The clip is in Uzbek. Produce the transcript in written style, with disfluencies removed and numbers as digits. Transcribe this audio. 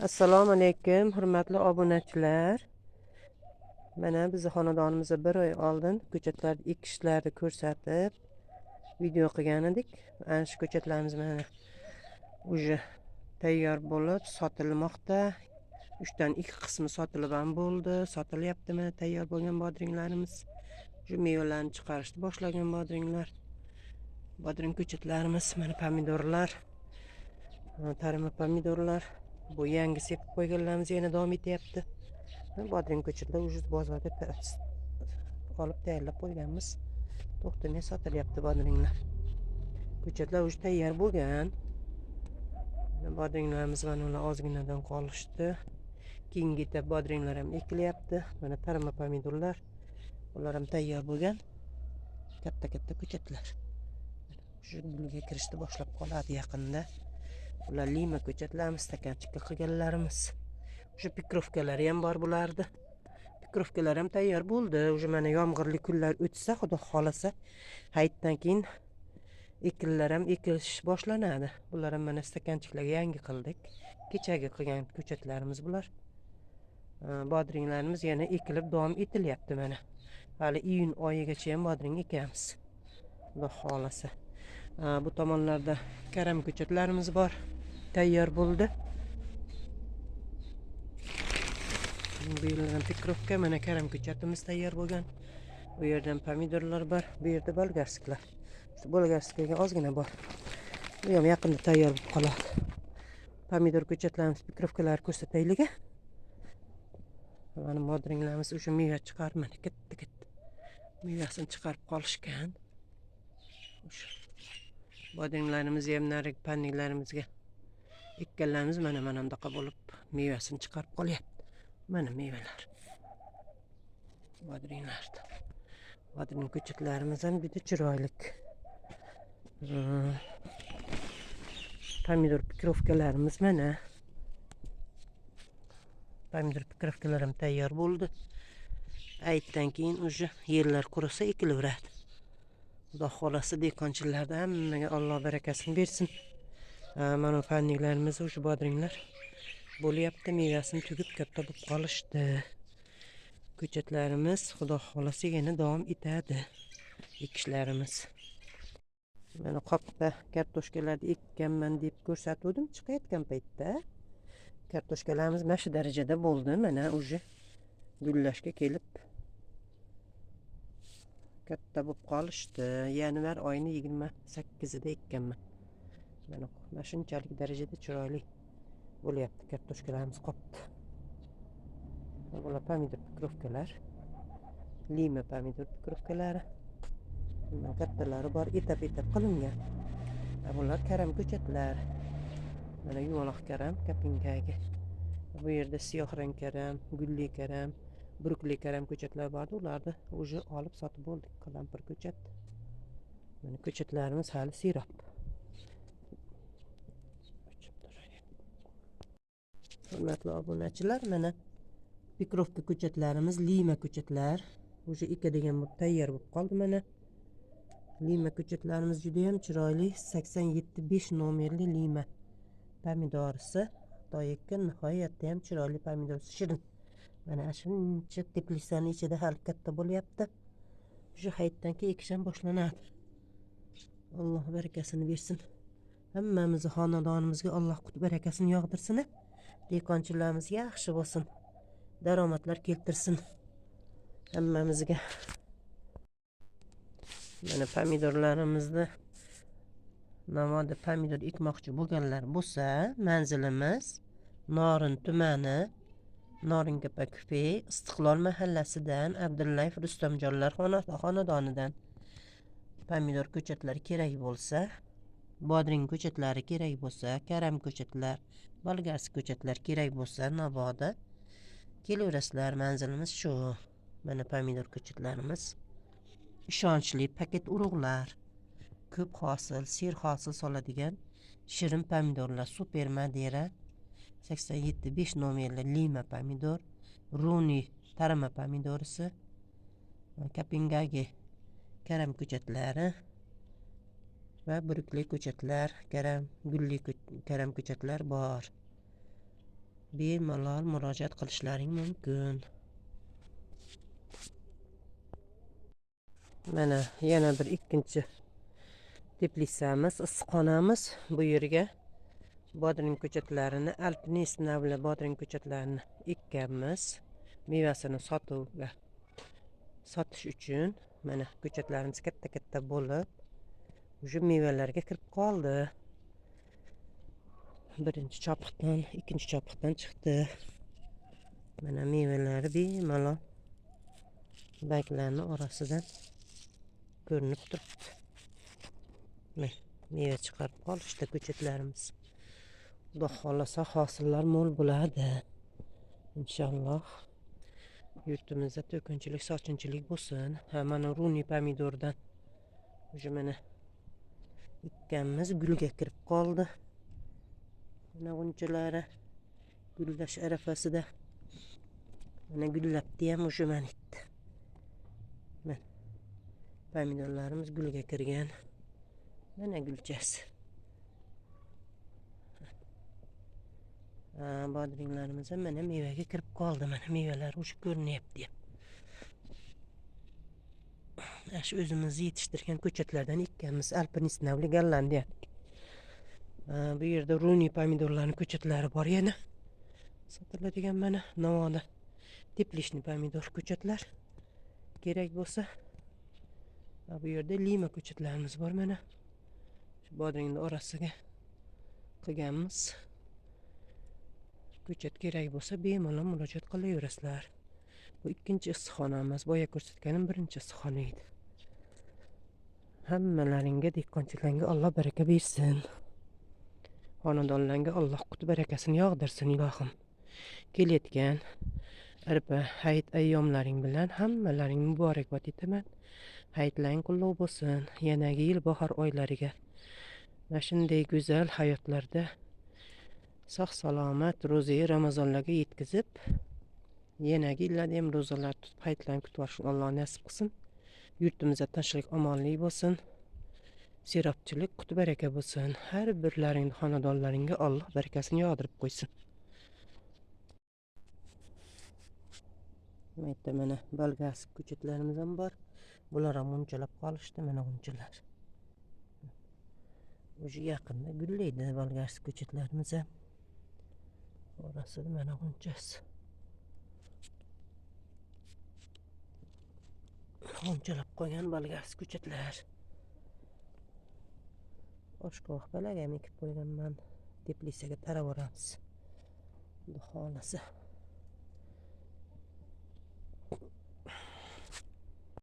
Assalomu alaykum, hurmatli obunachilar. Mana bizni xonadonimizda bir oy oldin ko'chatlarni ekishlarni ko'rsatib video qilgan edik. Ana shu ko'chatlarimiz mana уже tayyor bo'lib sotilmoqda. 3 dan 2 qismi sotilib ham bo'ldi. Sotilyapti mana tayyor bo'lgan bodringlarimiz. Shu mevalarni chiqarishni boshlagan bodringlar. Bodring ko'chatlarimiz mana pomidorlar, tarima pomidorlar. Bu yangi sepib qo'yganlarimiz yana davom etyapti. Bodring ko'chatlar уже bozorda olib tayyorlab qo'yganmiz. To'xtamay sotilyapti bodringlar. Ko'chatlar уже tayyor bo'lgan. Bodringlarimiz mana ular ozginadan qolishdi. Keyingi etap bodringlar ham ekilyapti. Mana tarima pomidorlar. Ular ham tayyor bo'lgan. Katta ko'chatlar. Shu gulga kirishni boshlab qoladi yaqinda. Ular lima ko'chatlarimiz, stakanchikka qilganlarimiz. Shu pikrovkalari ham bor bulardi. Pikrovkalar ham tayyor bo'ldi. Уже mana yomg'irli kunlar o'tsa, xudo xolasa, hayitdan keyin ekinlar ham ekilish boshlanadi. Bular ham mana stakanchiklarga yangi qildik. Kechagi qilgan ko'chatlarimiz bular. Bodringlarimiz yana ekilib davom etilyapti mana. Hali iyun oyigacha ham bodring ekamiz. Xudo xolasa. Bu tomonlarda karam ko'chatlarimiz bor. Tayyor bo'ldi. Bu yerdan pikrovka, mana karam ko'chatimiz tayyor bo'lgan. Bu yerdan pomidorlar bor, bu yerda bolgarsklar. Shu bolgarskaga ozgina bor. Bu ham yaqinda tayyor bo'lib qoladi. Pomidor ko'chatlarimiz, pikrovkalar ko'rsataylik. Mana bodringlarimiz o'sha meva chiqarib, mana katta mevasini chiqarib qolishgan. O'sha bodringlarimiz ham narik panniklarimizga ekkanlarimiz mana bunaqa bo'lib mevasini chiqarib qolyapti. Mana mevalar. Bodringlarda. Bodring ko'chatlarimiz ham juda chiroyli. Pomidor pikrovkalarimiz mana. Pomidor pikrovkalar ham tayyor bo'ldi. Aytdan keyin уже yerlar qurisa ekilaveradi. Xudo xolasa dehqonchilarda hammaga Alloh barakasini bersin. Mana panniklarimiz o'sha bodringlar bo'lyapti, mevasini tugib katta bo'lib qolishdi. Ko'chatlarimiz xudo xolasa yana davom etadi ekishlarimiz. Mana qopda kartoshkalarni ekkanman deb ko'rsatdim chiqayotgan paytda. Kartoshkalarimiz mana shu darajada bo'ldi. Mana уже gullashga kelib katta bo'lib qolishdi. Yanvar oyining 28-ida ekkanman. Mana shunchalik darajada chiroyli bo'lyapti kartoshkalarimiz qopdi. Bular pomidor pikrovkalar. Lima pomidor pikrovkalari. Kattalari bor, etap qilingan. Bular karam ko'chatlar. Mana yumaloq karam, kapingagi. Bu yerda siyoh rang karam, gulli karam, burukli karam ko'chatlar bordi. Ularni уже olib sotib bo'ldik. Qalampir ko'chat. Mana ko'chatlarimiz hali sirob. Hurmatli obunachilar, mana pikrovka ko'chatlarimiz, lima ko'chatlar. Уже ekadigan bo'lib tayyor bo'lib qoldi mana. Lima ko'chatlarimiz juda ham chiroyli. 87-5 nomerli lima pomidorisi. Xudoyga nihoyatda ham chiroyli pomidorisi, shirin. Mana shuncha teplitsaning ichida hali katta bo'lyapti. Shu hayitdan keyin ekish ham boshlanadi. Alloh barakasini bersin. Hammamizni xonadonimizga Alloh qut barakasini yog'dirsin. Dehqonchilarimiz yaxshi bo'lsin. Daromadlar keltirsin hammamizga. Mana pomidorlarimizni namoda pomidor ekmoqchi bo'lganlar bo'lsa, manzilimiz Norin tumani, Norintepa ko'y, Istiqlol mahallasidan Abdullayev Rustamjonlar xonadonidan pomidor ko'chatlari kerak bo'lsa, bodring ko'chatlari kerak bo'lsa, karam ko'chatlar, bolgarskiy ko'chatlar kerak bo'lsa, namoda kelaverasizlar. Manzilimiz shu. Mana pomidor ko'chatlarimiz. Ishonchli paket urug'lar, ko'p hosil, ser hosil soladigan shirin pomidorlar, super Madera 87-5 nomerli lima pomidor, Runi tarima pomidorisi, kapingagi karam ko'chatlari va burukli ko'chatlar, karam gulli karam ko'chatlar bor. bemalol murojaat qilishlaring mumkin. Mana yana bir ikkinchi teplitsamiz, issiqxonamiz. Bu yerga bodring ko'chatlarini, alpinist navli bodring ko'chatlarini ekkanmiz. Mevasini sotish uchun. Mana ko'chatlarimiz katta-katta bo'lib, o'sha mevalarga kirib qoldi. Birinchi chopiqdan, ikkinchi chopiqdan chiqdi. Mana mevalari bemalol baklarning orasidan ko'rinib turibdi. Meva chiqarib qolishdi ko'chatlarimiz. Xudo xolasa hosillar mo'l bo'ladi. Inshaalloh. Yurtimizda to'kinchilik, sochinchilik bo'lsin. Mana runi pomidordan o'sha mana ekkanmiz, gulga kirib qoldi. Mana g'unchalari gullash arafasida. Mana gullabdi ham o'sha mana itdi. Mana pomidorlarimiz gulga kirgan. Mana gulchasi. Bodringlarimiz ham mana mevaga kirib qoldi. Mana mevalar o'sha ko'rinyapti. Shu o'zimiz yetishtirgan ko'chatlardan ekkanmiz, alpinist navli Gollandiya. Bu yerda runi pomidorlarning ko'chatlari bor yana. Sotiladigan mana navoda teplishni pomidor ko'chatlar kerak bo'lsa. Bu yerda lima ko'chatlarimiz bor mana. Shu bodringning orasiga qilganmiz. Ko'chat kerak bo'lsa bemalol murojaat qilaverasizlar. Bu ikkinchi issiqxonamiz, boya ko'rsatganim birinchi issiqxona edi. Hammalaringga, dehqonchilarga Alloh baraka bersin. Xonadonlarga Alloh qut barakasini yog'dirsin ilohim. Kelayotgan arpa hayit ayyomlaring bilan hammalaring muborakbod etaman. Hayitlaring qutlug' bo'lsin. Yanagi yil bahor oylariga mana shunday go'zal hayotlarda sog' salomat ro'za Ramazonlarga yetkazib, yanagi yillarda ham ro'zalar tutib hayitlarni kutib olishni Alloh nasib qilsin. Yurtimizda tinchlik, omonlik bo'lsin. Serobchilik, qut baraka bo'lsin. Har birlaringning xonadonlaringga Alloh barakasini yog'dirib qo'ysin. Mana balgasi ko'chatlarimiz ham bor. Bular ham unchalab qolishdi, mana unchalar. O'sha yaqinda gullaydi balgasi ko'chatlarimiz ham. Orasida mana unchasi. Unchalab qo'ygan balgasi ko'chatlar. Oshqovoq balaga ekib qo'yganman. Teplitsaga tarab yuboramiz. Xudo xolasa.